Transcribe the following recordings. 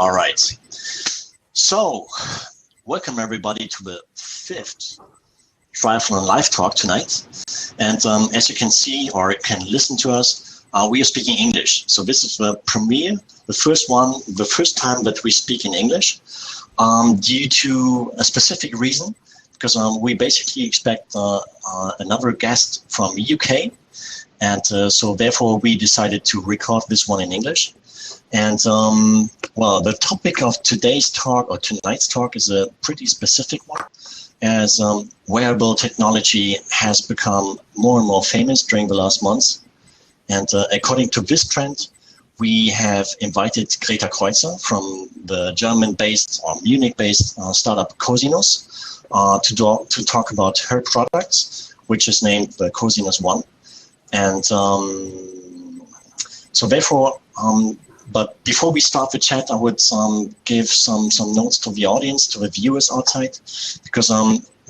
All right. So, welcome everybody to the 5th Triathlon Live Talk tonight. And as you can see or can listen to us, we are speaking English. So this is the premiere, the first time that we speak in English, due to a specific reason, because we basically expect another guest from UK. And so therefore we decided to record this one in English. And well, the topic of today's talk or tonight's talk is a pretty specific one, as wearable technology has become more and more famous during the last months. And according to this trend, we have invited Greta Kreuzer from the German-based or Munich-based startup Cosinuss to talk about her products, which is named the Cosinuss One. And so therefore, but before we start the chat, I would give some notes to the audience, to the viewers outside, because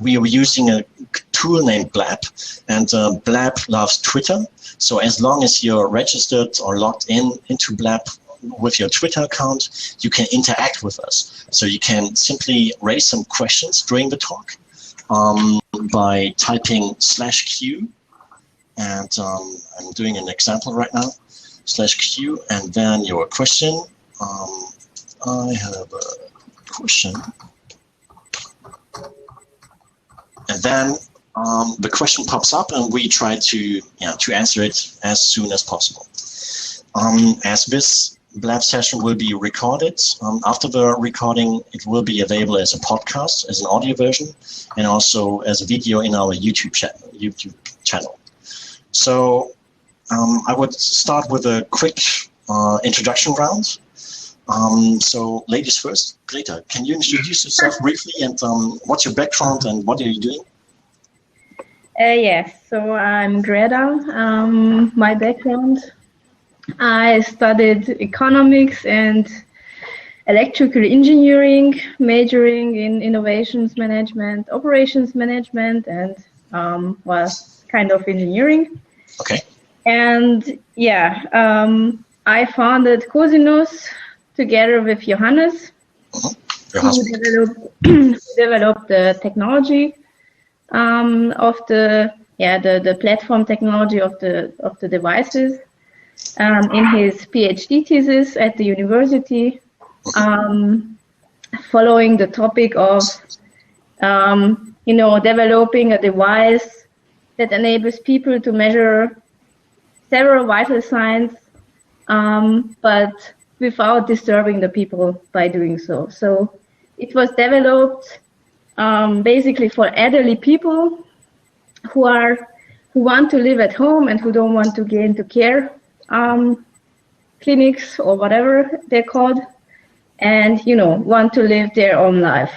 we are using a tool named Blab, and Blab loves Twitter. So as long as you're registered or logged into Blab with your Twitter account, you can interact with us. So you can simply raise some questions during the talk by typing /Q. And I'm doing an example right now, /Q, and then your question. I have a question. And then the question pops up, and we try to answer it as soon as possible. As this Blab session will be recorded, after the recording, it will be available as a podcast, as an audio version, and also as a video in our YouTube channel. So I would start with a quick introduction round. So ladies first, Greta, can you introduce yourself briefly, and what's your background and what are you doing? Yes, so I'm Greta. My background, I studied economics and electrical engineering, majoring in innovations management, operations management, and well, kind of engineering. Okay. And yeah, I founded Cosinuss together with Johannes, who developed the technology of the platform technology of the devices in his PhD thesis at the university, following the topic of developing a device that enables people to measure several vital signs, but without disturbing the people by doing so. So it was developed basically for elderly people who want to live at home and who don't want to get into care clinics or whatever they're called, and want to live their own life.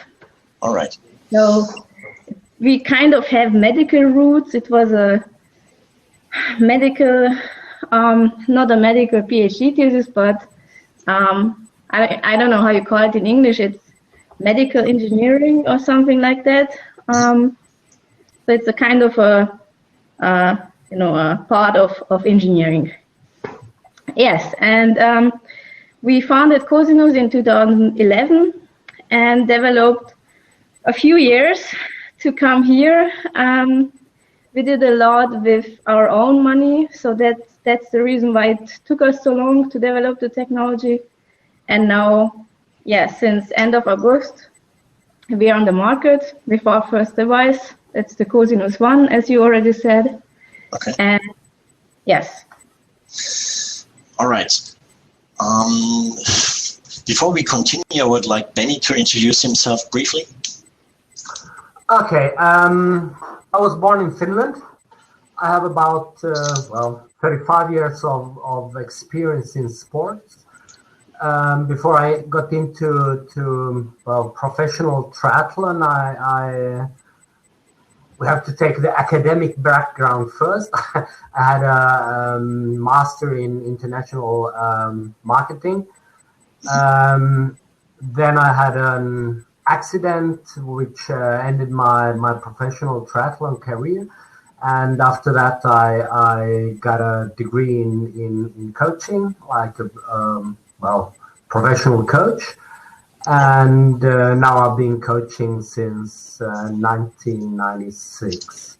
All right. So we kind of have medical roots. It was a medical, not a medical PhD thesis, but I don't know how you call it in English. It's medical engineering or something like that. So it's a kind of a part of engineering. Yes, and we founded Cosinuss in 2011 and developed a few years to come here. We did a lot with our own money, so that's the reason why it took us so long to develop the technology. And now, since end of August, we are on the market with our first device. That's the Cosinuss One, as you already said. Okay. And yes. All right. Before we continue, I would like Benny to introduce himself briefly. Okay. I was born in Finland. I have about 35 years of experience in sports. Before I got into professional triathlon, we have to take the academic background first. I had a master in international marketing. Then I had an accident which ended my professional triathlon career. And after that, I got a degree in coaching, like a professional coach. and now I've been coaching since 1996.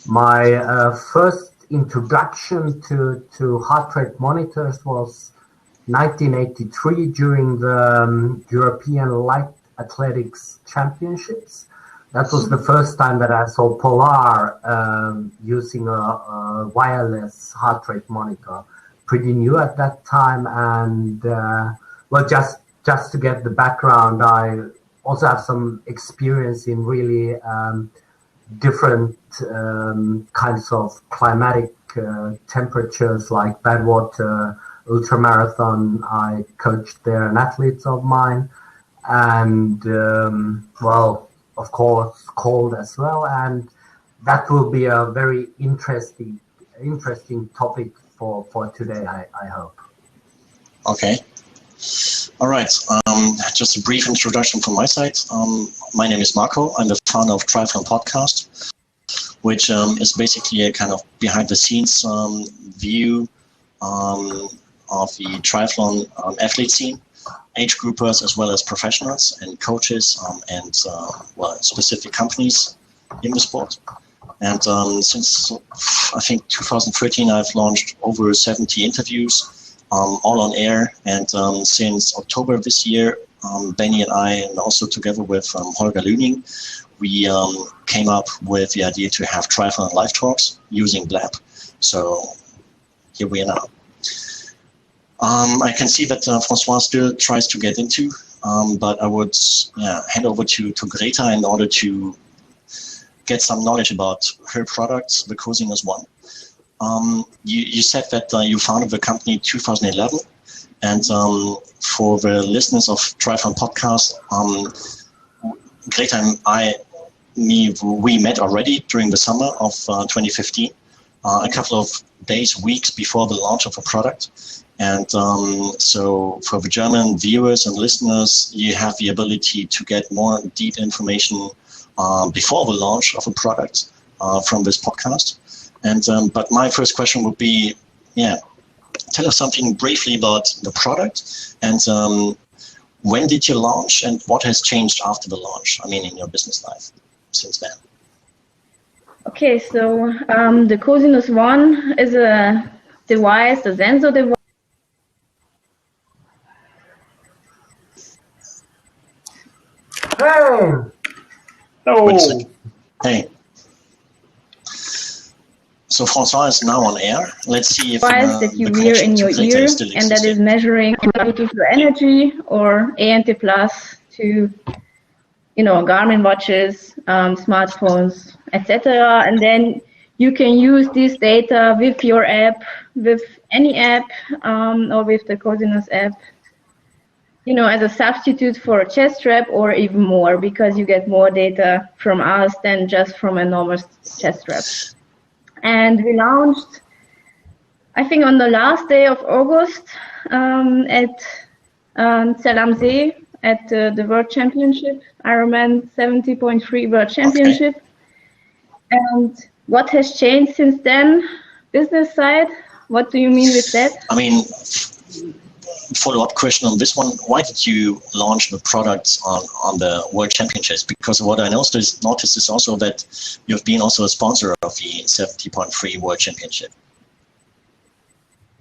My first introduction to heart rate monitors was 1983 during the European Light Athletics Championships. That was the first time that I saw Polar using a wireless heart rate monitor. Pretty new at that time, and well, just to get the background, I also have some experience in really different kinds of climatic temperatures, like Badwater ultramarathon. I coached there an athlete of mine, and well, of course, cold as well, and that will be a very interesting topic for today, I hope. Okay. All right. Just a brief introduction from my side. My name is Marco. I'm the founder of Triathlon Podcast, which is basically a kind of behind-the-scenes view of the triathlon athlete scene, age groupers as well as professionals and coaches and well, specific companies in the sport. And since I think 2013, I've launched over 70 interviews, all on air. And since October of this year, Benny and I, and also together with Holger Lüning, we came up with the idea to have Triathlon Live Talks using Blab. So here we are now. I can see that Francois still tries to get into, but I would hand over to Greta in order to get some knowledge about her products, the Cosinuss One. You said that you founded the company in 2011, and for the listeners of Triathlon Podcast, Greta and we met already during the summer of 2015, a couple of days, weeks before the launch of the product. And so for the German viewers and listeners, you have the ability to get more deep information before the launch of a product from this podcast. And but my first question would be, tell us something briefly about the product, and when did you launch, and what has changed after the launch? I mean, in your business life since then. Okay, so the Cosinuss One is a device, a sensor device. Hey! Oh. Hey. So Francois is now on air. Let's see if that you wear in your ear, and that is measuring your energy, or ANT plus to, Garmin watches, smartphones, etc. And then you can use this data with your app, with any app, or with the Cosinuss app, as a substitute for a chest strap, or even more, because you get more data from us than just from a normal chest strap. And we launched, I think, on the last day of August at Zell am See at the World Championship, Ironman 70.3 World Championship. Okay. And what has changed since then? Business side? What do you mean with that? I mean, follow-up question on this one. Why did you launch the products on the World Championships? Because what I noticed is also that you've been also a sponsor of the 70.3 World Championship.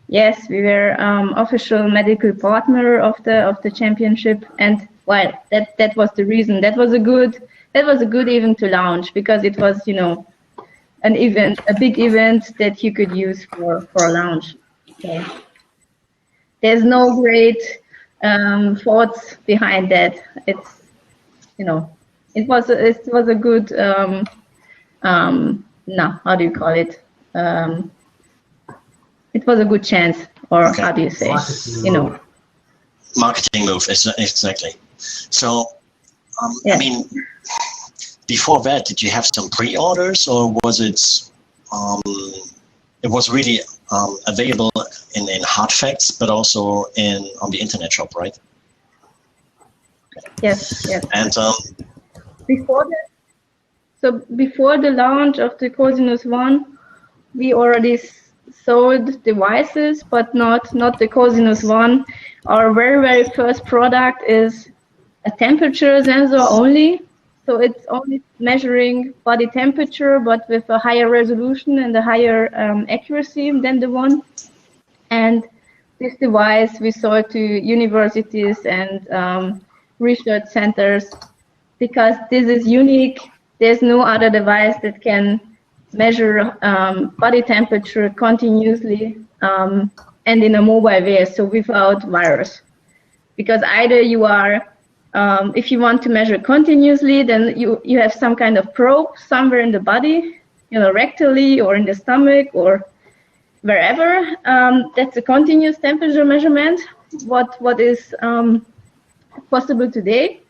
Yes, we were official medical partner of the championship, and well, that was the reason. That was a good event to launch, because it was an event, a big event that you could use for a launch. Okay. There's no great thoughts behind that. It's, it was a good, how do you call it? It was a good chance, or okay. How do you say? Marketing move, exactly. So, I mean, before that, did you have some pre-orders, or was it? It was really available in hard facts, but also on the internet shop, right? Yes. And before the launch of the Cosinuss One, we already sold devices, but not the Cosinuss One. Our very first product is a temperature sensor only. So it's only measuring body temperature, but with a higher resolution and a higher accuracy than the one. And this device we sold to universities and research centers because this is unique. There's no other device that can measure body temperature continuously and in a mobile way, so without virus. Because either you are, if you want to measure continuously, then you have some kind of probe somewhere in the body, rectally or in the stomach or wherever. That's a continuous temperature measurement, what is possible today.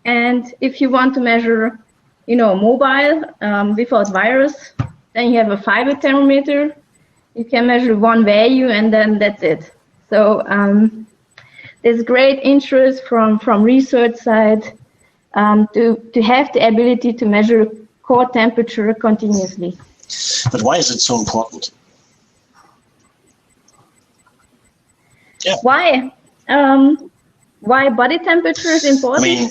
And if you want to measure, mobile without virus, then you have a fiber thermometer. You can measure one value and then that's it. So there's great interest from research side to have the ability to measure core temperature continuously. But why is it so important? Yeah. Why body temperature is important? I mean,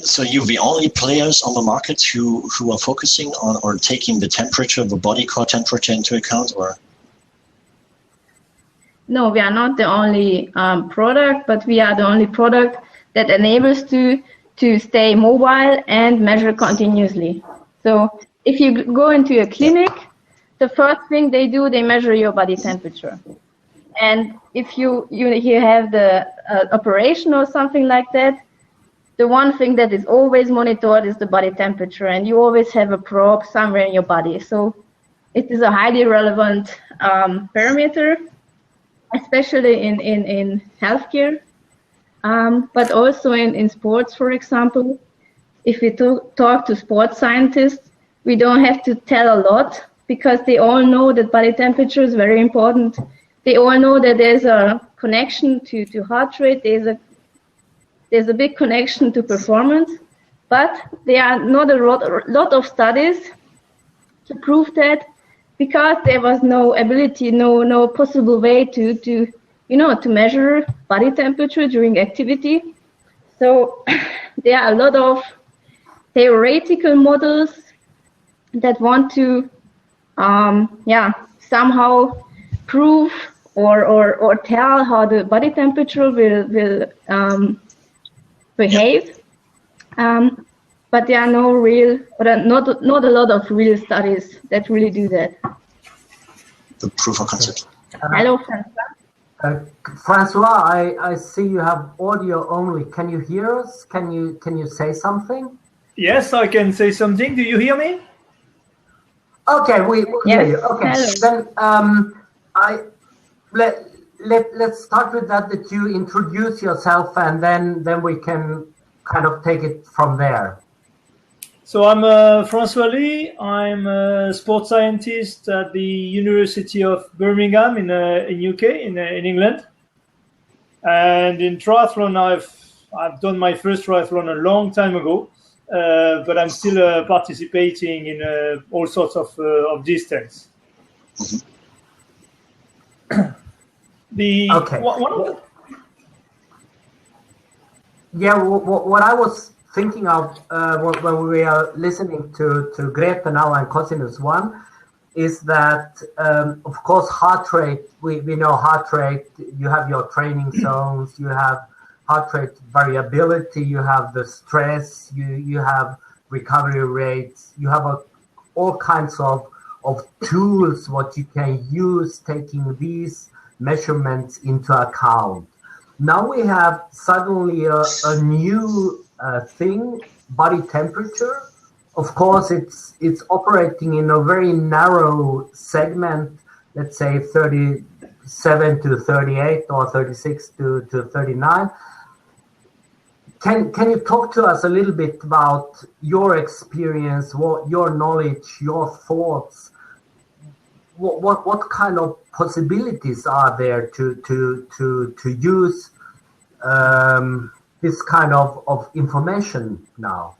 so you're the only players on the market who are focusing on or taking the temperature, the body core temperature into account, or? No, we are not the only product, but we are the only product that enables to stay mobile and measure continuously. So if you go into a clinic, the first thing they do, they measure your body temperature. And if you have the operation or something like that, the one thing that is always monitored is the body temperature, and you always have a probe somewhere in your body. So it is a highly relevant parameter, especially in healthcare, but also in sports, for example. If we talk to sports scientists, we don't have to tell a lot because they all know that body temperature is very important. They all know that there's a connection to heart rate. There's a big connection to performance, but there are not a lot of studies to prove that because there was no ability, no possible way to measure body temperature during activity. So there are a lot of theoretical models that want to somehow prove or tell how the body temperature will behave, but there are not a lot of real studies that really do that. The proof of concept. Hello, Francois. Francois, I see you have audio only. Can you hear us? Can you say something? Yes, I can say something. Do you hear me? Okay, we hear you. Okay, hello. Then let's start with that you introduce yourself, and then we can kind of take it from there. So I'm Francois Li. I'm a sports scientist at the University of Birmingham in UK in England. And in triathlon, I've done my first triathlon a long time ago, but I'm still participating in all sorts of distance. Mm-hmm. What I was thinking of when we are listening to Greta now and Cosinuss one is that of course heart rate, we know heart rate, you have your training zones, you have heart rate variability, you have the stress, you have recovery rates, you have all kinds of tools what you can use taking these measurements into account. Now we have suddenly a new thing, body temperature. Of course, it's operating in a very narrow segment, let's say 37 to 38 or 36 to 39. Can you talk to us a little bit about your experience, your knowledge, your thoughts? What kind of possibilities are there to use this kind of information now?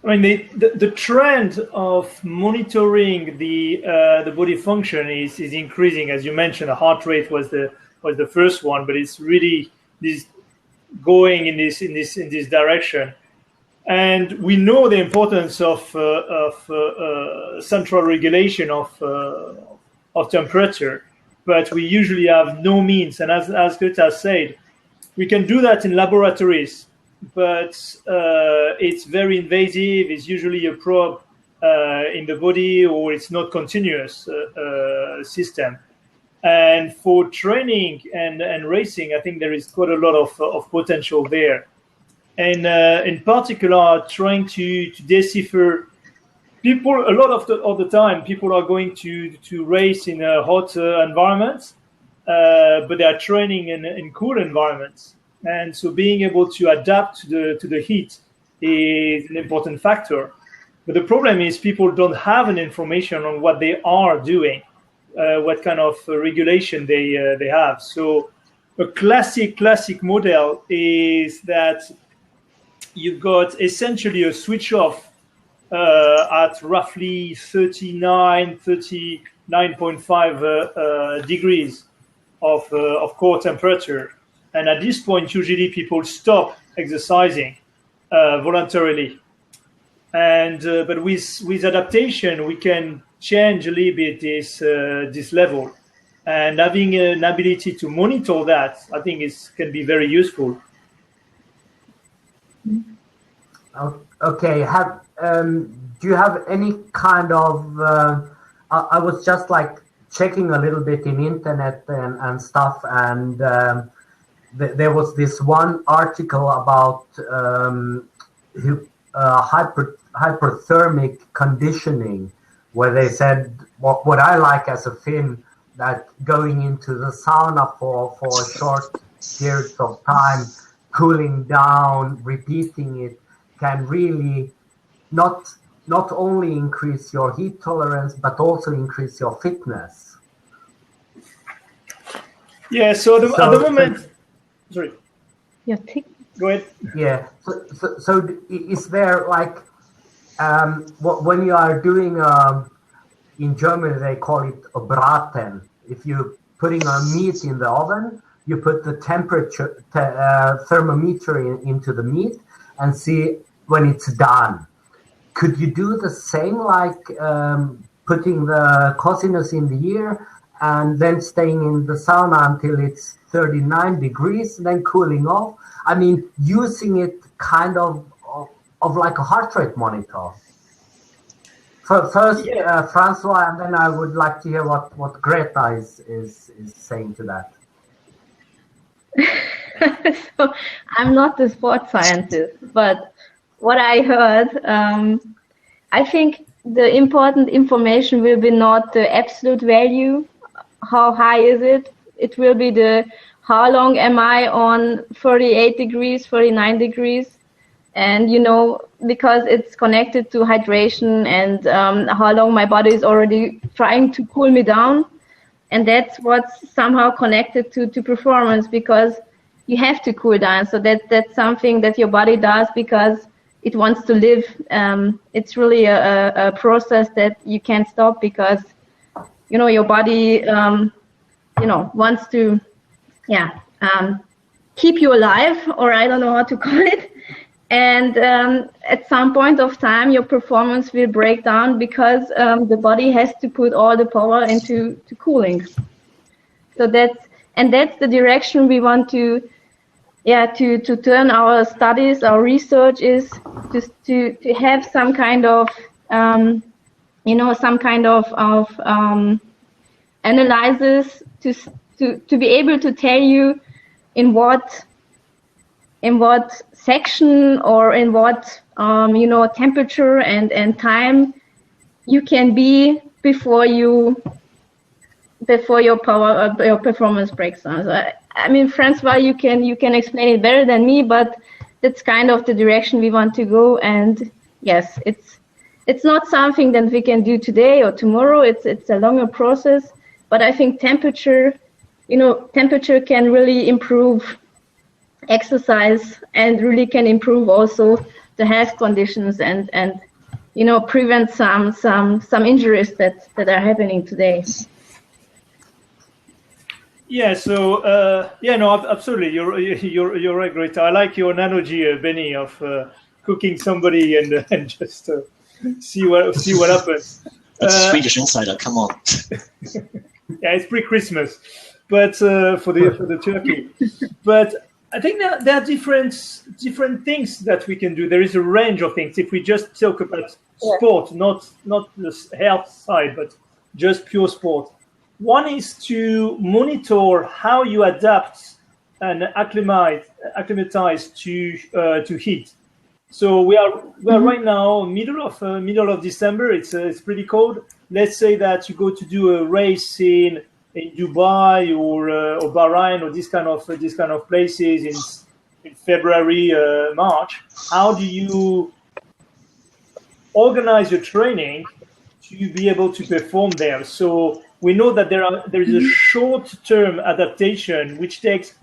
I mean, the trend of monitoring the body function is increasing. As you mentioned, the heart rate was the first one, but it's really going in this direction. And we know the importance of central regulation of temperature, but we usually have no means. And as Greta said, we can do that in laboratories, but it's very invasive. It's usually a probe in the body, or it's not continuous system. And for training and racing, I think there is quite a lot of potential there. And in particular, trying to decipher people. A lot of the time, people are going to race in a hot environment, but they are training in cool environments. And so being able to adapt to the heat is an important factor. But the problem is people don't have an information on what they are doing, what kind of regulation they have. So a classic model is that you've got essentially a switch off at roughly 39.5 degrees of core temperature. And at this point, usually people stop exercising voluntarily. And but with adaptation, we can change a little bit this level. And having an ability to monitor that, I think, can be very useful. Okay. Do you have any kind of? I was just like checking a little bit in internet and stuff, and there was this one article about hyperthermic conditioning, where they said what I like as a Finn, that going into the sauna for short periods of time, cooling down, repeating it, can really not only increase your heat tolerance, but also increase your fitness. Yeah, so at the moment... Sorry. Yeah, go ahead. Yeah, so is there like, when you are doing, in Germany they call it a braten. If you're putting a meat in the oven, you put the temperature thermometer into the meat and see when it's done. Could you do the same, like putting the Cosinuss in the ear and then staying in the sauna until it's 39 degrees, then cooling off? I mean, using it kind of like a heart rate monitor. First, yeah. Francois, and then I would like to hear what Greta is saying to that. So I'm not the sports scientist, but what I heard, I think the important information will be not the absolute value, how high is it? It will be the how long am I on 38 degrees, 49 degrees, and because it's connected to hydration and how long my body is already trying to cool me down, and that's what's somehow connected to performance, because you have to cool down. So that's something that your body does because it wants to live. It's really a process that you can't stop, because your body wants to keep you alive, or I don't know how to call it. And at some point of time, your performance will break down because the body has to put all the power into cooling. So that's the direction we want to turn our studies, our research, is just to have some kind of analysis to be able to tell you in what section or in what temperature and time you can be before your performance breaks down. So I mean, Francois, you can explain it better than me, but that's kind of the direction we want to go. And yes, it's not something that we can do today or tomorrow. It's a longer process, but I think temperature can really improve exercise and really can improve also the health conditions and prevent some injuries that are happening today. Yeah. So no, absolutely. You're right, Greta. I like your analogy, Benny, of cooking somebody and just see what happens. That's a Swedish insider. Come on. Yeah, it's pre-Christmas, but for the turkey. But I think there are different things that we can do. There is a range of things. If we just talk about sport, not the health side, but just pure sport. One is to monitor how you adapt and acclimatize to heat. So we are right now middle of December. It's pretty cold. Let's say that you go to do a race in Dubai or Bahrain or this kind of places in February, March. How do you organize your training to be able to perform there? So we know that there is a short-term adaptation which takes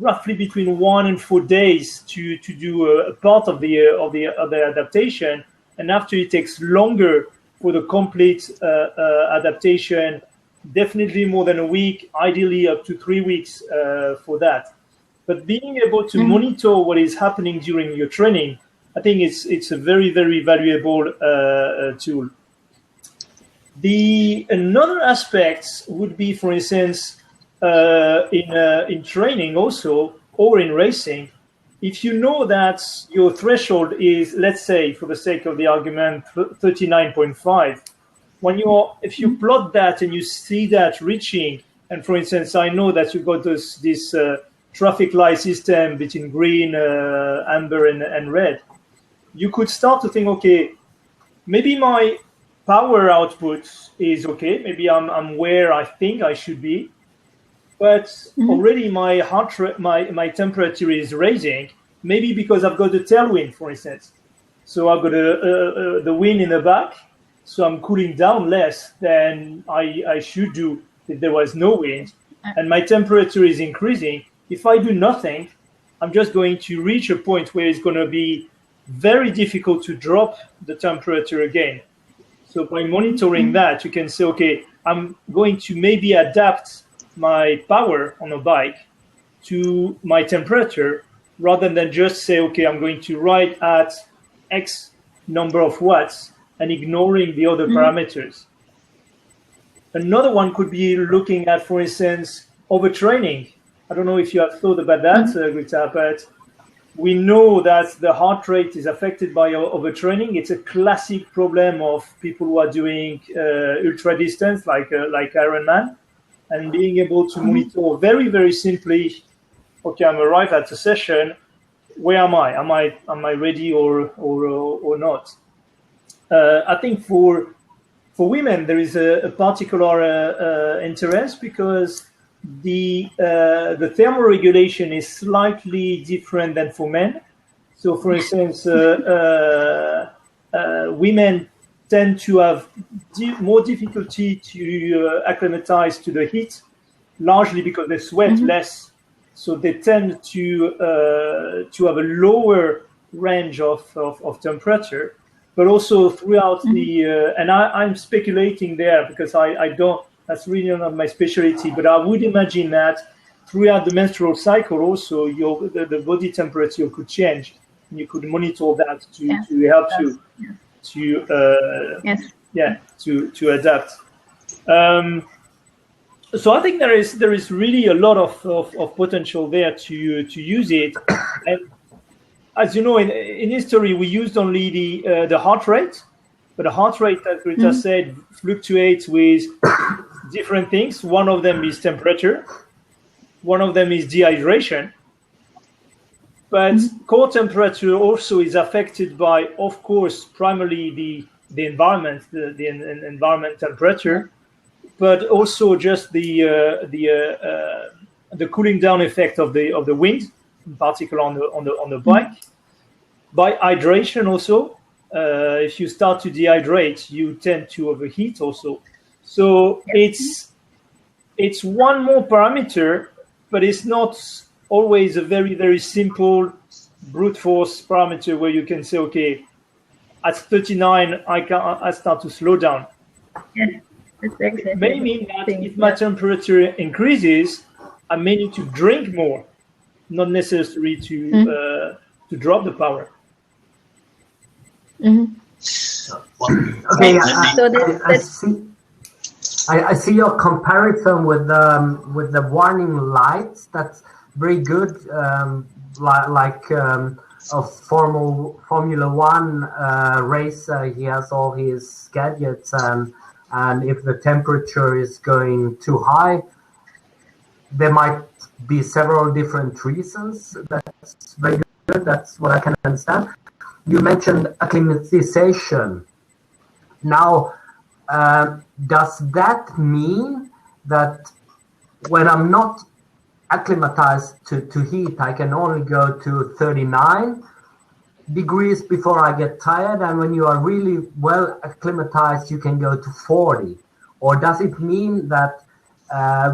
roughly between 1 and 4 days to do a part of the adaptation, and after it takes longer for the complete adaptation, definitely more than a week, ideally up to 3 weeks for that. But being able to monitor what is happening during your training, I think it's a very, very valuable tool. Another aspect would be, for instance, in training also, or in racing, if you know that your threshold is, let's say, for the sake of the argument, 39.5, if you plot that and you see that reaching, and for instance, I know that you've got this traffic light system between green, amber, and red, you could start to think, okay, maybe my power output is okay, maybe I'm where I think I should be, but already my heart rate, my temperature is raising, maybe because I've got a tailwind, for instance. So I've got the wind in the back, so I'm cooling down less than I should do if there was no wind, and my temperature is increasing. If I do nothing, I'm just going to reach a point where it's going to be very difficult to drop the temperature again. So by monitoring that, you can say, okay, I'm going to maybe adapt my power on a bike to my temperature, rather than just say, okay, I'm going to ride at X number of watts and ignoring the other parameters. Another one could be looking at, for instance, overtraining. I don't know if you have thought about that, Greta, but we know that the heart rate is affected by overtraining. It's a classic problem of people who are doing ultra distance, like Ironman, and being able to monitor very, very simply. Okay, I'm arrived at a session. Where am I? Am I ready or not? I think for women there is a particular interest, because the thermoregulation is slightly different than for men. So, for instance, women tend to have more difficulty to acclimatize to the heat, largely because they sweat less. So they tend to have a lower range of temperature, but also throughout and I'm speculating there because I don't. That's really not my specialty, but I would imagine that throughout the menstrual cycle also the body temperature could change, and you could monitor that to help you to adapt. So I think there is really a lot of potential there to use it. And as you know, in history we used only the heart rate, but the heart rate, as Greta said, fluctuates with different things. One of them is temperature, one of them is dehydration, but core temperature also is affected by, of course, primarily the environment, the environment temperature, but also just the cooling down effect of the wind, in particular on the bike, by hydration also. If you start to dehydrate, you tend to overheat also. So it's one more parameter, but it's not always a very, very simple brute force parameter where you can say, okay, at 39, I start to slow down. Yeah, exactly. It may mean that if my temperature increases, I may need to drink more, not necessarily to drop the power. Okay, I see your comparison with the warning lights. That's very good. Like a Formula One racer, he has all his gadgets, and if the temperature is going too high, there might be several different reasons. That's very good. That's what I can understand. You mentioned acclimatization. Now, does that mean that when I'm not acclimatized to heat, I can only go to 39 degrees before I get tired, and when you are really well acclimatized, you can go to 40? Or does it mean that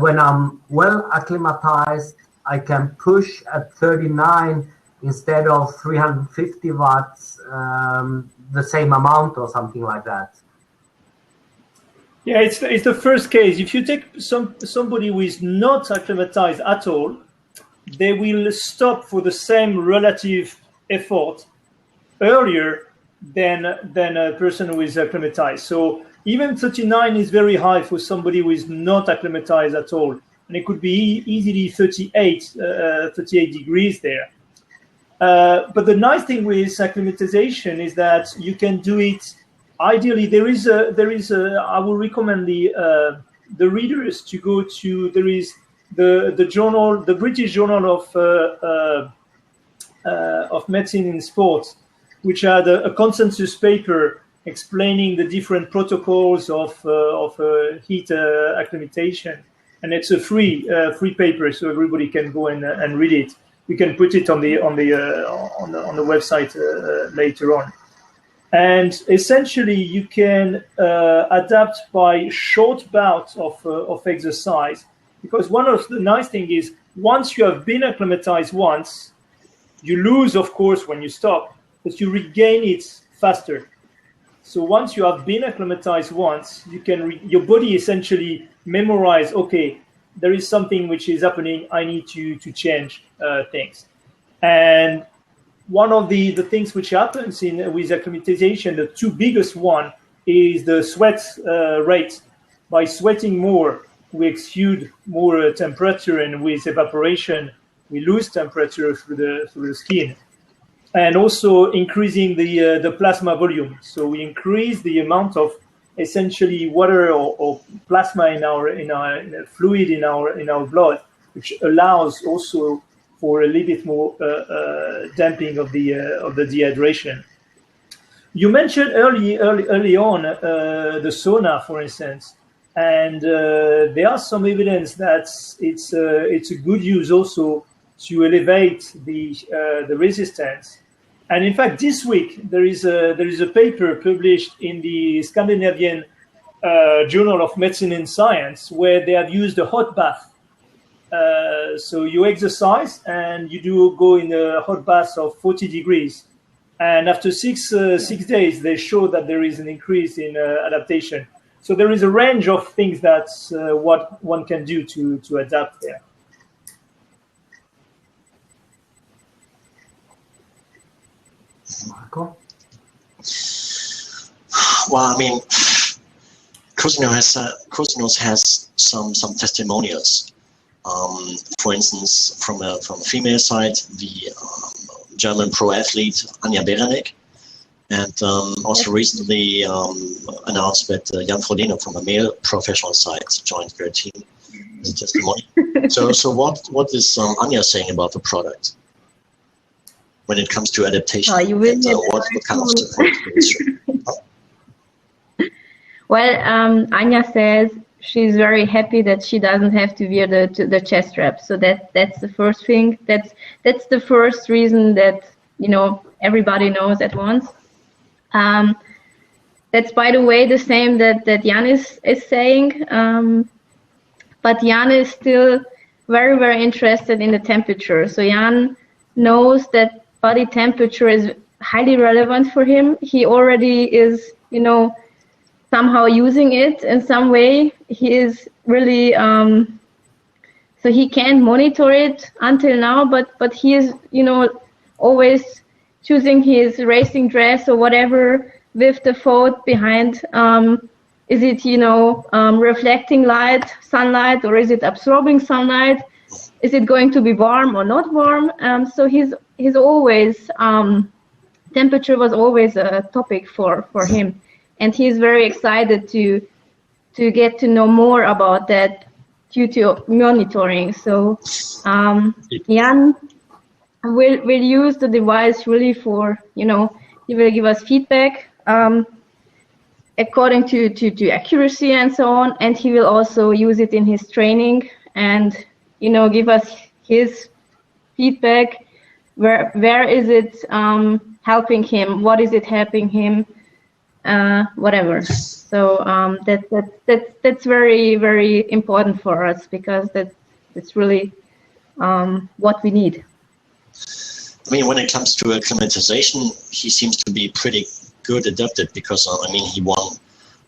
when I'm well acclimatized, I can push at 39 instead of 350 watts, the same amount or something like that? Yeah, it's the first case. If you take somebody who is not acclimatized at all, they will stop for the same relative effort earlier than a person who is acclimatized. So even 39 is very high for somebody who is not acclimatized at all, and it could be easily 38 degrees there. But the nice thing with acclimatization is that you can do it. Ideally, there is I will recommend the readers to go to. There is the journal, the British Journal of Medicine in Sport, which had a consensus paper explaining the different protocols of heat acclimatization, and it's a free paper, so everybody can go and read it. We can put it on the website later on. And essentially, you can adapt by short bouts of exercise, because one of the nice things is once you have been acclimatized once, you lose, of course, when you stop, but you regain it faster. So once you have been acclimatized once, you can your body essentially memorize, okay, there is something which is happening, I need to change things. And one of the things which happens with acclimatization, the two biggest one is the sweat rate. By sweating more, we exude more temperature, and with evaporation, we lose temperature through the skin. And also increasing the plasma volume. So we increase the amount of essentially water or plasma in our fluid in our blood, which allows also for a little bit more damping of the dehydration. You mentioned early on the sauna, for instance, and there are some evidence that it's a good use also to elevate the resistance. And in fact, this week there is a paper published in the Scandinavian Journal of Medicine and Science where they have used a hot bath. So you exercise and you do go in a hot bath of 40 degrees. And after six days, they show that there is an increase in adaptation. So there is a range of things that's what one can do to adapt there. Marco? Well, I mean, Cosinuss has some testimonials. For instance, from a female side, the German pro athlete Anja Beranek, and also recently announced that Jan Frodeno from a male professional side joined their team as a testimony. So what is Anja saying about the product when it comes to adaptation? What kind of support? Well, Anja says she's very happy that she doesn't have to wear the chest strap. So that's the first thing. That's the first reason that everybody knows at once. That's, by the way, the same that Jan is saying. But Jan is still very, very interested in the temperature. So Jan knows that body temperature is highly relevant for him. He already is, somehow using it in some way. He is really so he can't monitor it until now, but he is, always choosing his racing dress or whatever with the thought behind, is it, reflecting sunlight, or is it absorbing sunlight? Is it going to be warm or not warm? So he's always, temperature was always a topic for him. And he's very excited to get to know more about that due to monitoring. So Jan will use the device really for, he will give us feedback according to accuracy and so on. And he will also use it in his training and, give us his feedback. Where is it helping him? What is it helping him? Whatever. So that's very, very important for us, because that's really what we need. I mean, when it comes to acclimatization, he seems to be pretty good adapted, because he won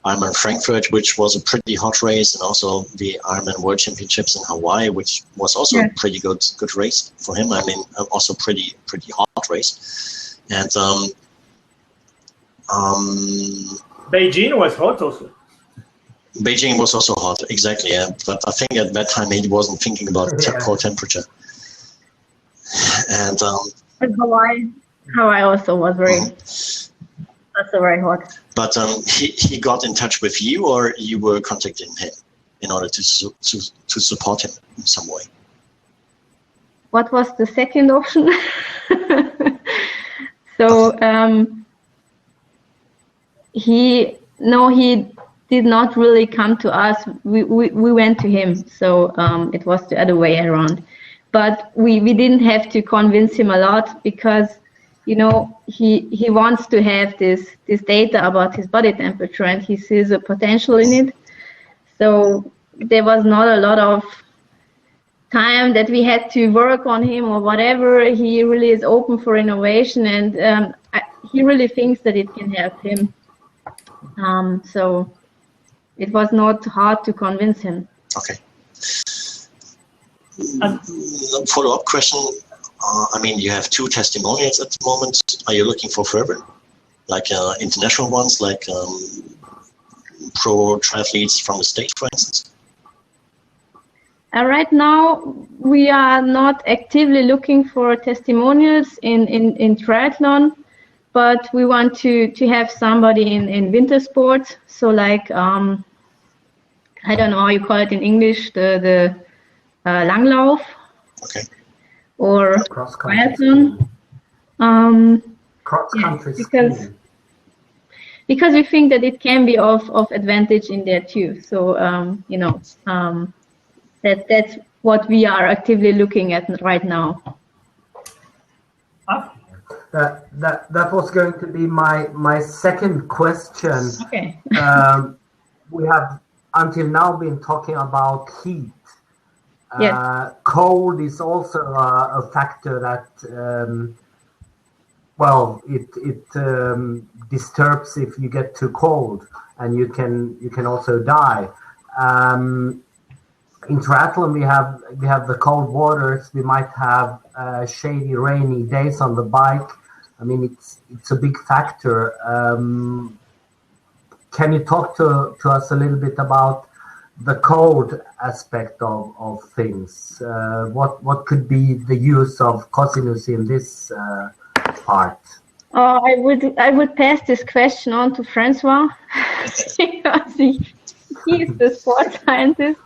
Ironman Frankfurt, which was a pretty hot race, and also the Ironman World Championships in Hawaii, which was also a pretty good race for him. Also pretty hot race. And Beijing was hot also. Beijing was also hot, exactly. Yeah, but I think at that time he wasn't thinking about core temperature. And Hawaii also was also very hot. But he got in touch with you, or you were contacting him in order to support him in some way? What was the second option? So he did not really come to us. We went to him. So it was the other way around. But we didn't have to convince him a lot, because he wants to have this data about his body temperature, and he sees a potential in it. So there was not a lot of time that we had to work on him or whatever. He really is open for innovation, and he really thinks that it can help him. So it was not hard to convince him. Okay. Follow-up question. You have 2 testimonials at the moment. Are you looking for further, like international ones, like pro triathletes from the States, for instance? Right now, we are not actively looking for testimonials in triathlon, but we want to have somebody in winter sports. So like, I don't know how you call it in English, the Langlauf. Okay. Or triathlon. Cross-country because we think that it can be of advantage in there too. So that's what we are actively looking at right now. That was going to be my second question. Okay. We have until now been talking about heat. Yes. Cold is also a factor that it disturbs if you get too cold, and you can also die. In triathlon, we have the cold waters. We might have shady, rainy days on the bike. It's a big factor. Can you talk to us a little bit about the cold aspect of things? What could be the use of Cosinuss in this part? I would pass this question on to Francois because he's the sports scientist.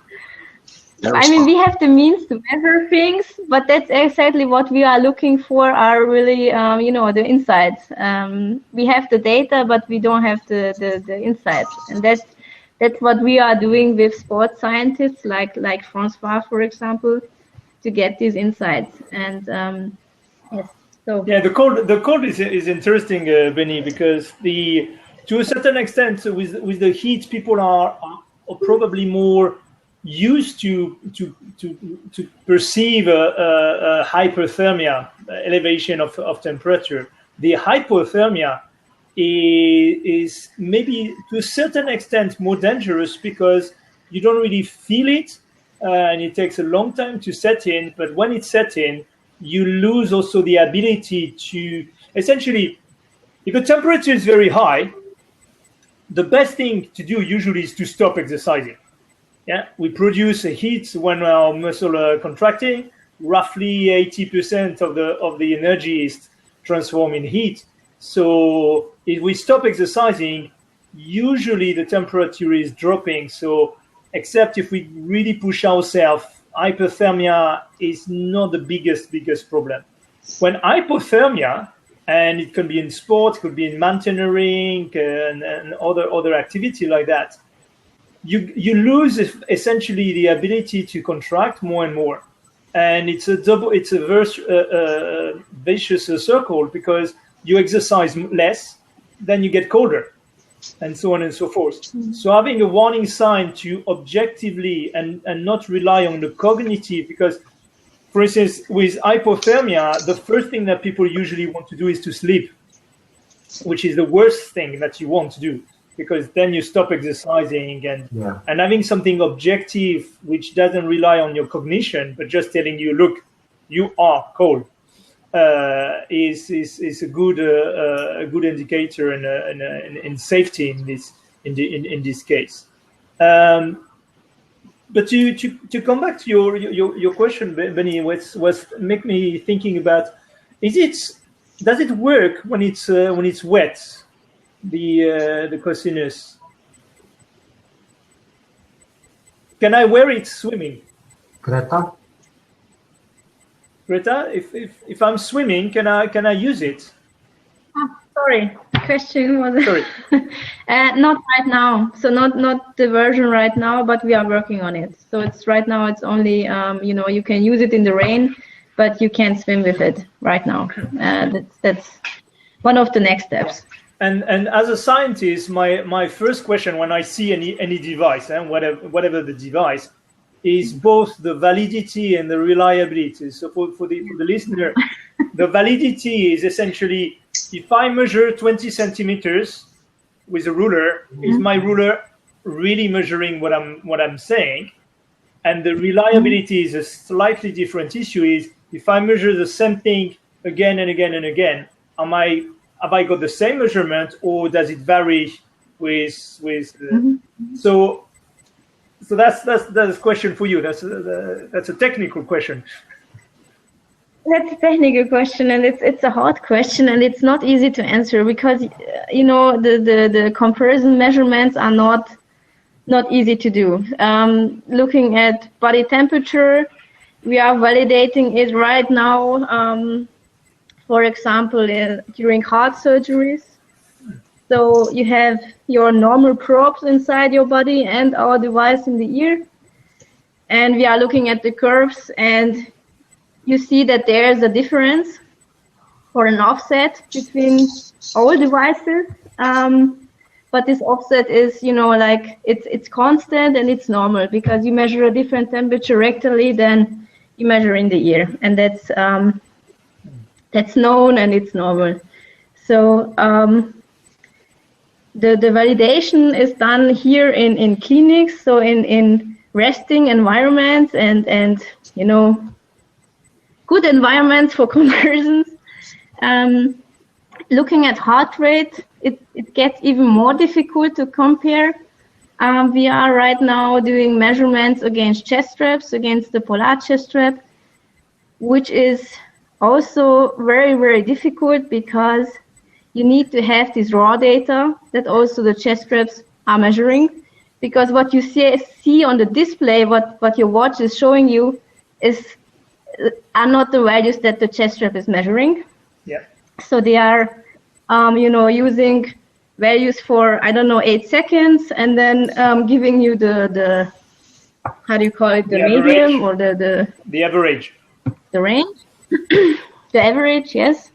We have the means to measure things, but that's exactly what we are looking for. Are really the insights. We have the data, but we don't have the insights, and that's what we are doing with sports scientists like Francois, for example, to get these insights. And yes, so yeah, the cold is interesting, Benny, because to a certain extent with the heat, people are probably more used to perceive a hyperthermia, elevation of temperature. The hypothermia is maybe to a certain extent more dangerous because you don't really feel it, and it takes a long time to set in. But when it's set in, you lose also the ability to, essentially, if the temperature is very high, the best thing to do usually is to stop exercising. Yeah, we produce a heat when our muscle are contracting. Roughly 80% of the energy is transformed in heat. So if we stop exercising, usually the temperature is dropping. So except if we really push ourselves, hypothermia is not the biggest problem. When hypothermia, and it can be in sport, it could be in mountaineering and other activity like that, you lose essentially the ability to contract more and more. And it's a vicious circle, because you exercise less, then you get colder, and so on and so forth. Mm-hmm. So having a warning sign to objectively and not rely on the cognitive, because, for instance, with hypothermia, the first thing that people usually want to do is to sleep, which is the worst thing that you want to do, because then you stop exercising, and having something objective which doesn't rely on your cognition but just telling you, look, you are cold, is a good indicator in safety in this case. But to come back to your question, Benny, was make me thinking about, does it work when it's wet? The Cosinuss. Can I wear it swimming? Greta, if I'm swimming, can I use it? Oh, sorry, the question was sorry. Not right now. So not the version right now, but we are working on it. So it's right now. It's only you can use it in the rain, but you can't swim with it right now. That's one of the next steps. And as a scientist, my first question when I see any device, and whatever the device, is both the validity and the reliability. So for the listener, the validity is essentially, if I measure 20 centimeters with a ruler, is my ruler really measuring what I'm saying? And the reliability is a slightly different issue. Is if I measure the same thing again and again and again, have I got the same measurement, or does it vary with so that's a question for you. That's a technical question. That's a technical question, and it's a hard question, and it's not easy to answer, because the comparison measurements are not easy to do. Looking at body temperature, we are validating it right now. For example, during heart surgeries. So you have your normal probes inside your body and our device in the ear. And we are looking at the curves, and you see that there's a difference for an offset between all devices. But this offset is, it's constant and it's normal, because you measure a different temperature rectally than you measure in the ear. And that's known, and it's normal. So the validation is done here in clinics, so in resting environments and good environments for comparisons. Looking at heart rate, it gets even more difficult to compare. We are right now doing measurements against chest straps, against the Polar chest strap, which is also very, very difficult, because you need to have this raw data that also the chest straps are measuring, because what you see on the display, what your watch is showing you, are not the values that the chest strap is measuring. Yeah. So they are, using values for 8 seconds, and then giving you the how do you call it, the medium, or the average, the range. The average, yes.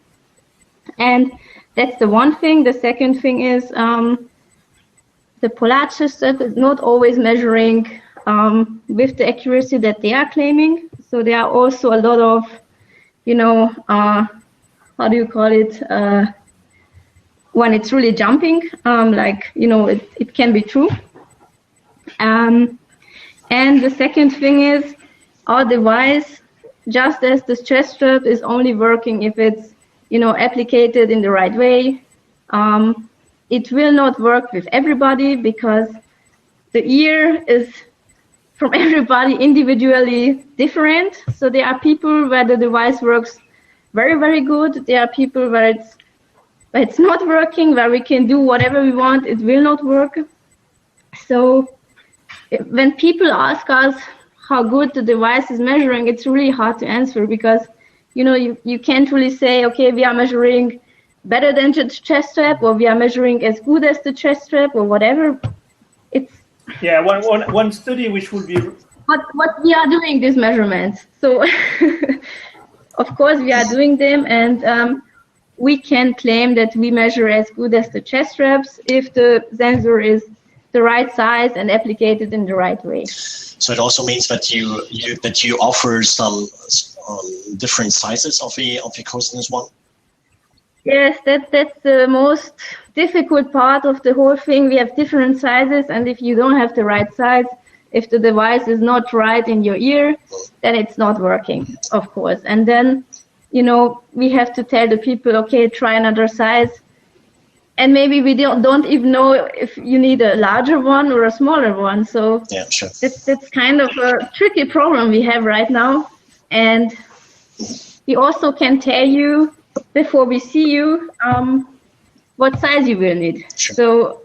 And that's the one thing. The second thing is the Polar chest strap is not always measuring with the accuracy that they are claiming. So there are also a lot of, how do you call it, when it's really jumping, it can be true. And And the second thing is our device, just as the chest strap, is only working if it's, applicated in the right way. It will not work with everybody because the ear is from everybody individually different. So there are people where the device works very, very good. There are people where it's not working, where we can do whatever we want, it will not work. So when people ask us how good the device is measuring, it's really hard to answer because, you can't really say, okay, we are measuring better than the chest strap, or we are measuring as good as the chest strap, or whatever. Yeah, one study which would be... But we are doing these measurements. So, of course, we are doing them, and we can claim that we measure as good as the chest straps if the sensor is the right size and applicated in the right way. So it also means that you offer some different sizes of the Cosinuss one? Yes, that's the most difficult part of the whole thing. We have different sizes, and if you don't have the right size, if the device is not right in your ear, then it's not working, of course. And then, we have to tell the people, okay, try another size. And maybe we don't even know if you need a larger one or a smaller one. So yeah, sure. It's kind of a tricky problem we have right now. And we also can tell you before we see you what size you will need. Sure. So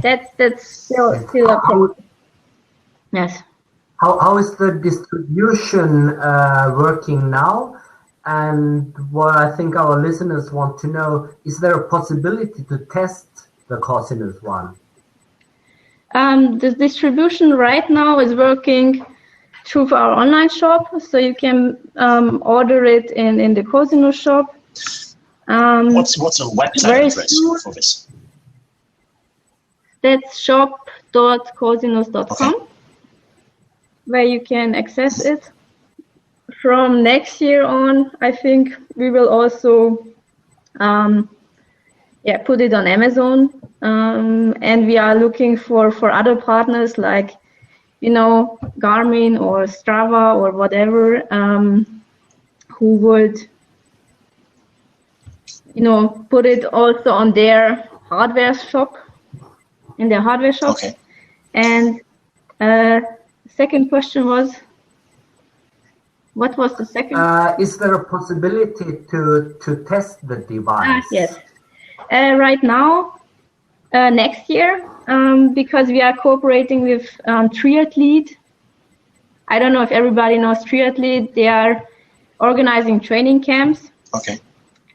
that's still a problem. Yes. How is the distribution working now? And what I think our listeners want to know, is there a possibility to test the Cosinuss one? The distribution right now is working through our online shop, so you can order it in the Cosinuss shop. What's a website address for this? That's shop.cosinuss.com, okay, where you can access it. From next year on, I think we will also put it on Amazon, and we are looking for other partners like, Garmin or Strava or whatever, who would, put it also on their hardware shop, in their hardware shop. Okay. And second question was, what was the second? Is there a possibility to test the device? Yes. Right now, next year, because we are cooperating with Triathlete. I don't know if everybody knows Triathlete. They are organizing training camps. Okay.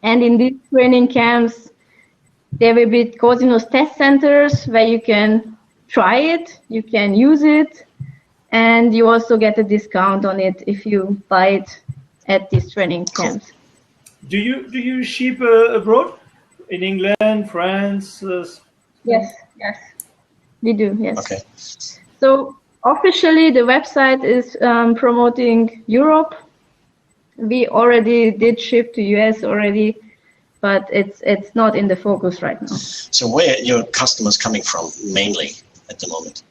And in these training camps, there will be Cosinuss test centers where you can try it, you can use it, and you also get a discount on it if you buy it at these training camps. Do you ship abroad? In England, France? Yes, we do, yes. Okay. So officially the website is promoting Europe. We already did ship to US already, but it's not in the focus right now. So where are your customers coming from mainly at the moment?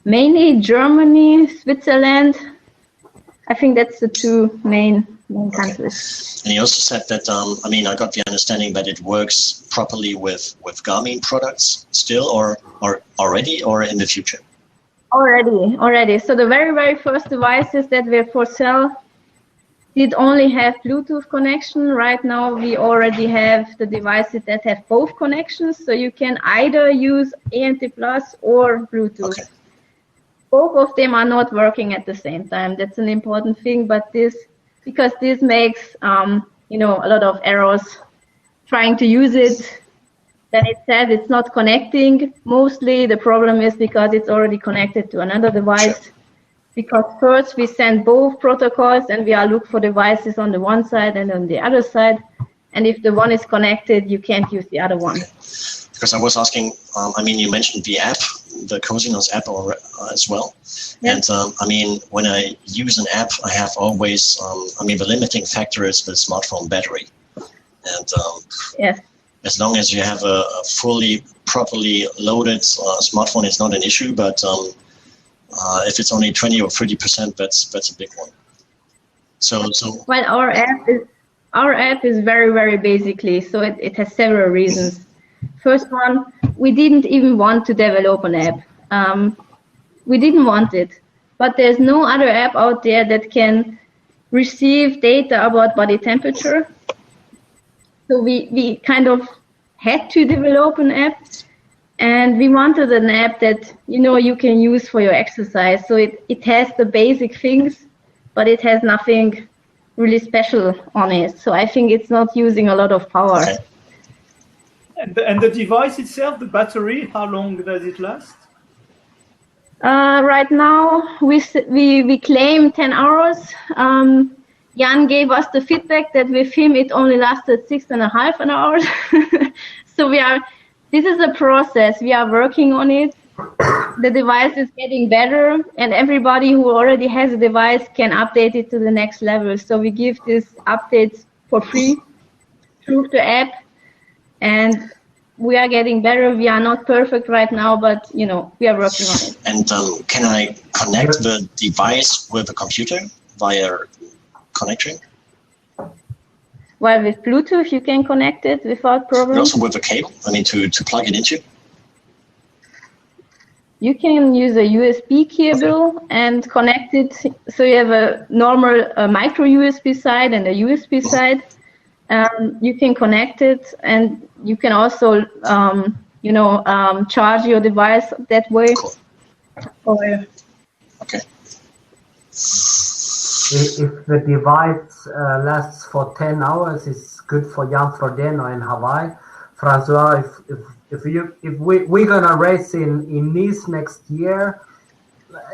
Mainly Germany, Switzerland. I think that's the two main countries. And you also said that, I got the understanding that it works properly with Garmin products still, or already, or in the future? Already. So the very, very first devices that were for sale did only have Bluetooth connection. Right now, we already have the devices that have both connections. So you can either use ANT Plus or Bluetooth. Okay. Both of them are not working at the same time. That's an important thing, but because this makes a lot of errors trying to use it. Then it says it's not connecting. Mostly the problem is because it's already connected to another device. Sure. Because first we send both protocols and we are looking for devices on the one side and on the other side. And if the one is connected, you can't use the other one. Okay. Because I was asking, you mentioned the app, the Cosinuss app as well. Yep. And when I use an app, I have always, the limiting factor is the smartphone battery. And yes. as long as you have a fully, properly loaded smartphone, it's not an issue. But if it's only 20 or 30%, that's a big one. So well, our app is very, very basically, so it has several reasons. First one, we didn't even want to develop an app. We didn't want it, but there's no other app out there that can receive data about body temperature. So we kind of had to develop an app, and we wanted an app that you can use for your exercise. So it has the basic things, but it has nothing really special on it. So I think it's not using a lot of power. Okay. And the device itself, the battery, how long does it last? Right now, we claim 10 hours. Jan gave us the feedback that with him it only lasted 6.5 hours. So this is a process. We are working on it. The device is getting better, and everybody who already has a device can update it to the next level. So we give these updates for free through the app, and we are getting better. We are not perfect right now, but we are working on it. And can I connect the device with the computer via connecting? Well, with Bluetooth, you can connect it without problem. Also with a cable, to plug it into? You can use a USB cable and connect it. So you have a normal micro USB side and a USB side. You can connect it, and you can also, charge your device that way. Cool. Okay. If the device lasts for 10 hours, it's good for Jan Frodeno in Hawaii. Francois, if we're gonna race in Nice next year,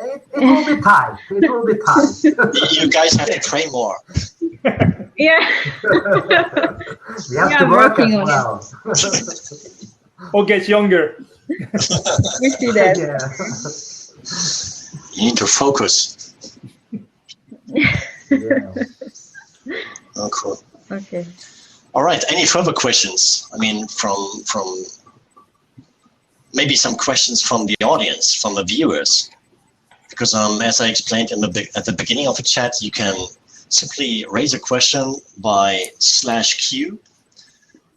it will be tight. It will be tight. You guys have to train more. Yeah. We have to work as well. Or get younger. We see that. Yeah. You need to focus. Yeah. Oh, cool. Okay. All right. Any further questions? I mean, from maybe some questions from the audience, from the viewers, because as I explained at the beginning of the chat, you can simply raise a question by /Q,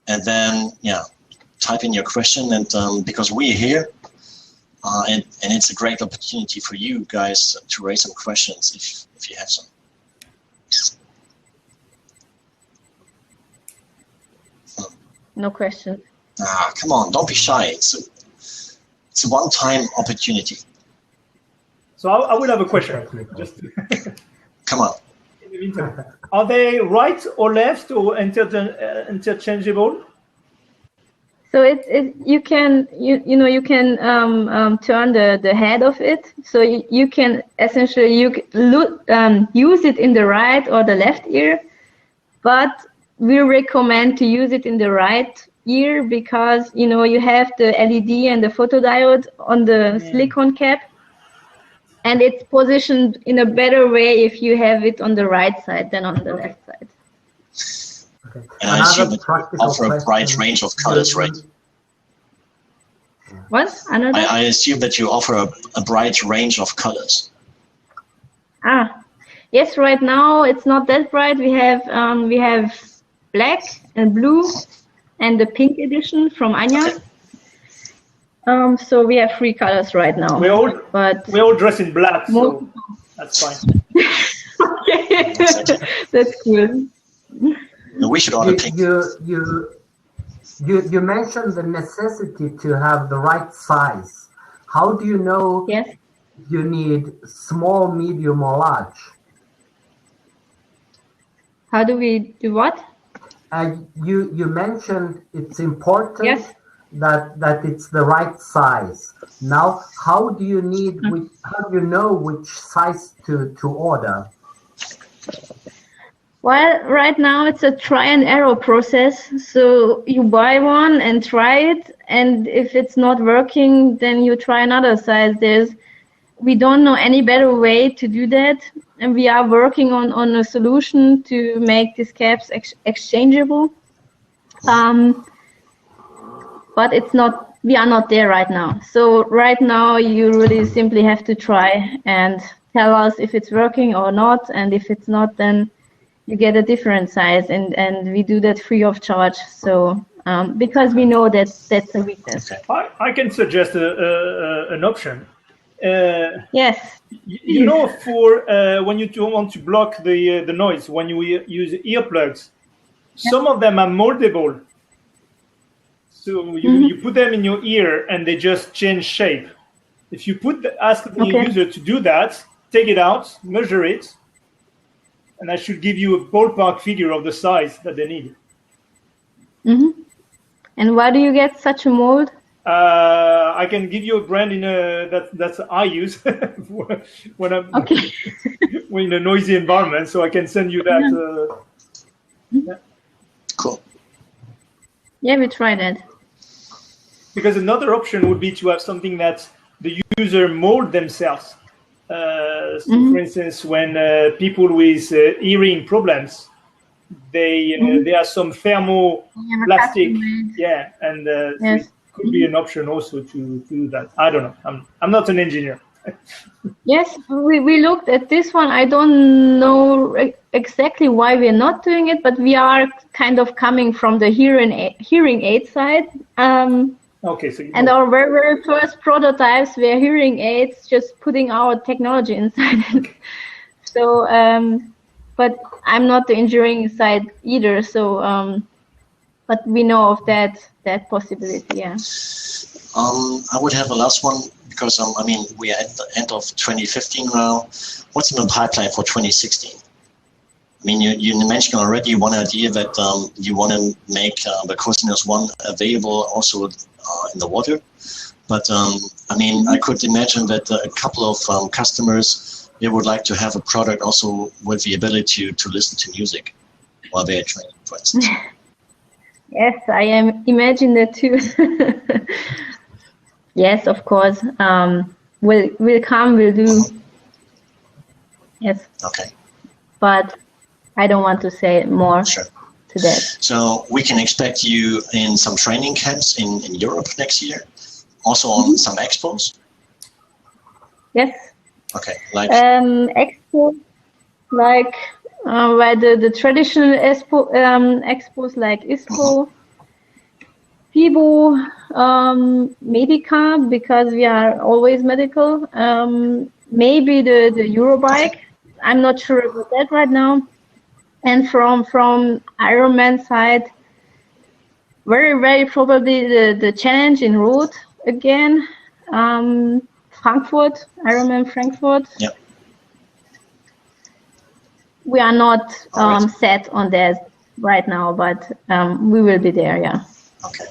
and then type in your question. And because we're here, and it's a great opportunity for you guys to raise some questions if you have some. No question. Come on, don't be shy. It's a one-time opportunity. So I will have a question. Come on. In the meantime, are they right or left or interchangeable? So you can turn the head of it. So you can essentially use it in the right or the left ear, but we recommend to use it in the right ear because you have the LED and the photodiode on the silicone cap, and it's positioned in a better way if you have it on the right side than on the left side. Okay. And I assume that you offer a bright range of colors, right? What? I assume that you offer a bright range of colors. Yes. Right now it's not that bright. We have black and blue, and the pink edition from Anya. Okay. So we have 3 colors right now. We all dress in black, so that's fine. Okay, that's cool. We should order pink. You mentioned the necessity to have the right size. How do you know you need small, medium, or large? How do we do what? You mentioned it's important that it's the right size. Now, how do you know which size to order? Well, right now it's a try and error process. So you buy one and try it, and if it's not working, then you try another size. We don't know any better way to do that, and we are working on a solution to make these caps exchangeable. but it's not. We are not there right now. So right now, you really simply have to try and tell us if it's working or not, and if it's not, then you get a different size, and we do that free of charge. So because we know that that's a weakness. Okay. I can suggest an option. Yes. You know, for when you don't want to block the noise, when you use earplugs, some of them are moldable. So you put them in your ear and they just change shape. If you ask the user to do that, take it out, measure it, and I should give you a ballpark figure of the size that they need. Mm-hmm. And where do you get such a mold? I can give you a brand that's I use when I'm in a noisy environment, so I can send you that. Yeah. Cool. Yeah, we try that. Because another option would be to have something that the user mold themselves. So for instance, when people with hearing problems, they have some thermoplastic, and yes. it could be an option also to do that. I don't know. I'm not an engineer. Yes, we looked at this one. I don't know exactly why we're not doing it, but we are kind of coming from the hearing aid side. Okay, so and our very, very first prototypes were hearing aids, just putting our technology inside it. So, but I'm not the engineering side either. So, but we know of that possibility. Yeah. I would have a last one because I mean we are at the end of 2015 now. What's in the pipeline for 2016? I mean, you mentioned already one idea that you want to make the Cosinuss One available also in the water. But I mean, I could imagine that a couple of customers, they would like to have a product also with the ability to listen to music while they're training, for instance. Yes, I imagine that too. Yes, of course. We'll come, we'll do. Yes. Okay. But I don't want to say more to that. So we can expect you in some training camps in Europe next year, also on some expos? Yes. Okay. Like expo, like where the traditional expos like ISPO, FIBO, Medica, because we are always medical. Maybe the Eurobike. I'm not sure about that right now. And from Ironman side, very, very probably the challenge in road again. Frankfurt, Ironman Frankfurt. Yep. We are not set on that right now, but we will be there, yeah. Okay.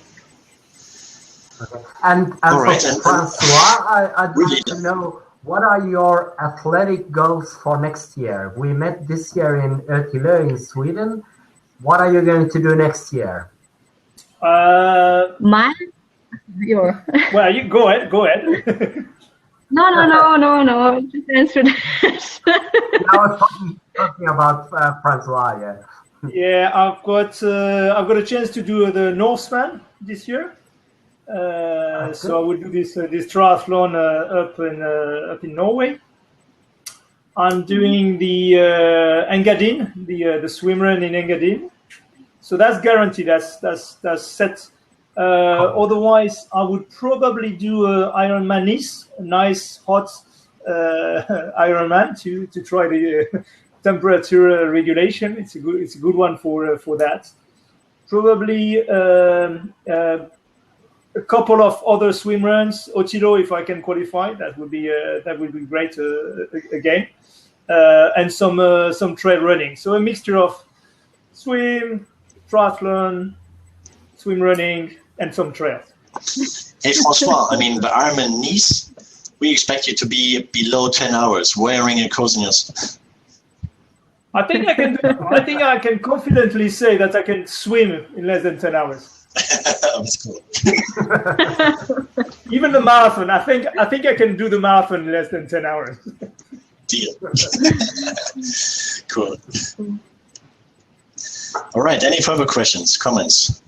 And right. Francois, I'd like to know, what are your athletic goals for next year? We met this year in Örkelö in Sweden. What are you going to do next year? Mine? Your. Well, you go ahead. No. Just answer that. I was talking about Francois, yeah. Yeah, I've got a chance to do the Norseman this year. So I will do this triathlon up in Norway. I'm doing the Engadin, the swim run in Engadin. So that's guaranteed. That's set. Otherwise, I would probably do Ironman Nice, a nice hot Ironman to try the temperature regulation. It's a good one for that. Probably a couple of other swim runs, Otilo, if I can qualify, that would be great again, and some trail running. So a mixture of swim, triathlon, swim running, and some trails. Hey Francois, I mean the Ironman Nice, we expect you to be below 10 hours wearing a Cosinuss. I think I can confidently say that I can swim in less than 10 hours. That's cool. Even the marathon, I think I can do the marathon in less than 10 hours. Deal. Cool. All right. Any further questions, comments?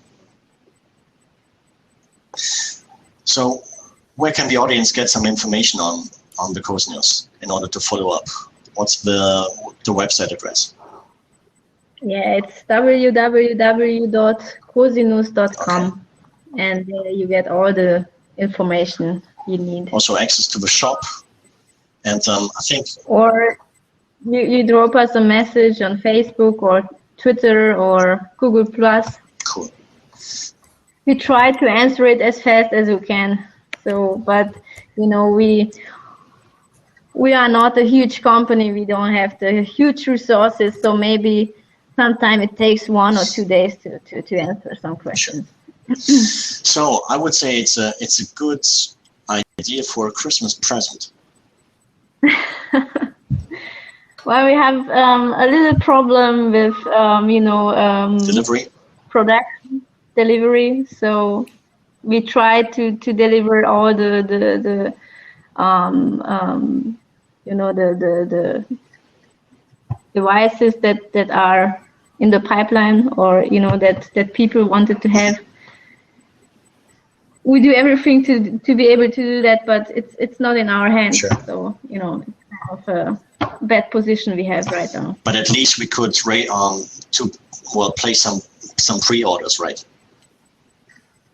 So where can the audience get some information on the Cosinuss in order to follow up? What's the website address? Yeah, it's www.cosinuss.com, Okay. and you get all the information you need. Also access to the shop, and I think. Or you drop us a message on Facebook or Twitter or Google Plus. Cool. We try to answer it as fast as we can. So, but you know, we are not a huge company. We don't have the huge resources. So maybe sometime it takes 1 or 2 days to answer some questions. Sure. So I would say it's a good idea for a Christmas present. Well, we have a little problem with Delivery. Production delivery. So we try to deliver all the devices that are in the pipeline, or that people wanted to have. We do everything to be able to do that, but it's not in our hands. Sure. So it's kind of a bad position we have right now. But at least we could place some pre-orders, right?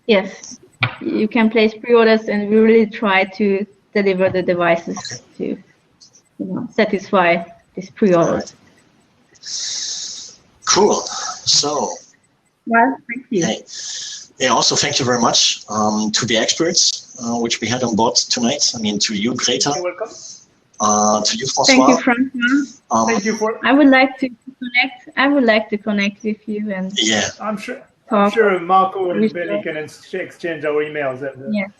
Yes, you can place pre-orders, and we really try to deliver the devices to satisfy these pre-orders. Right. Cool. So. Well, thank you. Hey. Yeah, also thank you very much to the experts which we had on board tonight. I mean, to you, Greta. You're welcome. To you, Francois. Thank you, Francois. Thank you for. I would like to connect. I would like to connect with you and. Yeah. I'm sure. Talk. I'm sure Marco and Bennie can exchange our emails.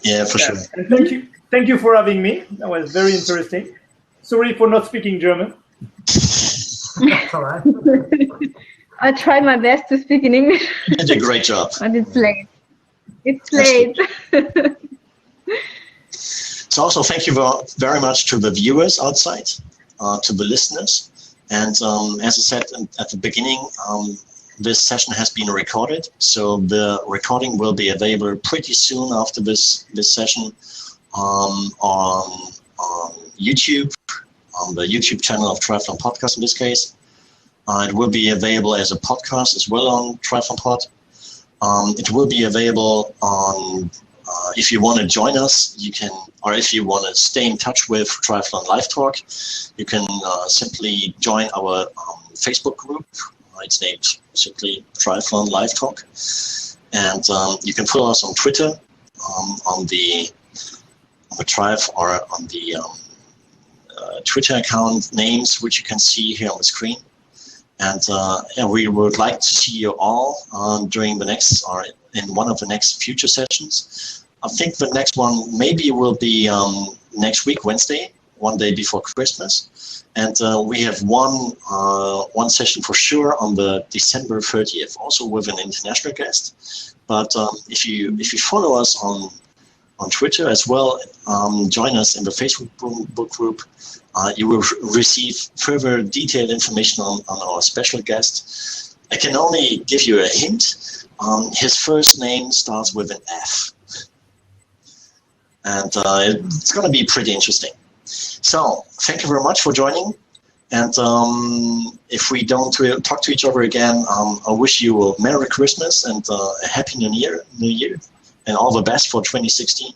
Yeah, for sure. And thank you for having me. That was very interesting. Sorry for not speaking German. That's all right. I tried my best to speak in English. You did a great job. But it's late. It's late. So also thank you very much to the viewers outside, to the listeners. And as I said at the beginning, this session has been recorded. So the recording will be available pretty soon after this session on YouTube, on the YouTube channel of Triathlon Podcast in this case. It will be available as a podcast as well on Triathlon Pod. It will be available on, if you want to join us, you can, or if you want to stay in touch with Triathlon Live Talk, you can simply join our Facebook group. It's named simply Triathlon Live Talk. And you can follow us on Twitter, on the Triathlon, or on the Twitter account names, which you can see here on the screen. And we would like to see you all during the next, or in one of the next future sessions. I think the next one maybe will be next week, Wednesday, one day before Christmas. And we have one session for sure on the December 30th, also with an international guest. But if you follow us on Twitter as well, join us in the Facebook group. You will receive further detailed information on our special guest. I can only give you a hint. His first name starts with an F. And it's going to be pretty interesting. So thank you very much for joining. And if we don't talk to each other again, I wish you a Merry Christmas and a Happy New Year, and all the best for 2016.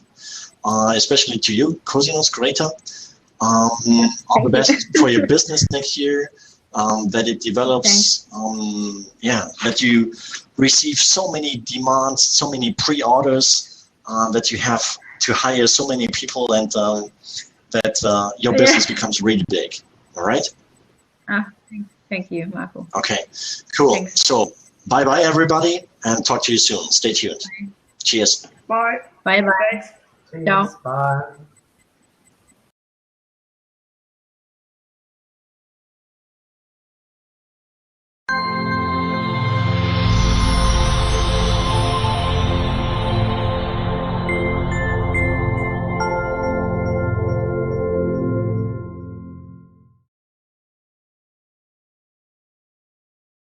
Especially to you, Cosinuss, Greta. All the best for your business next year, that it develops, that you receive so many demands, so many pre-orders, that you have to hire so many people, and that your business becomes really big. All right? Thank you, Marco. Okay, cool. Thanks. So bye-bye, everybody, and talk to you soon. Stay tuned. Cheers. Bye. Bye-bye. Thanks. Ciao. Bye.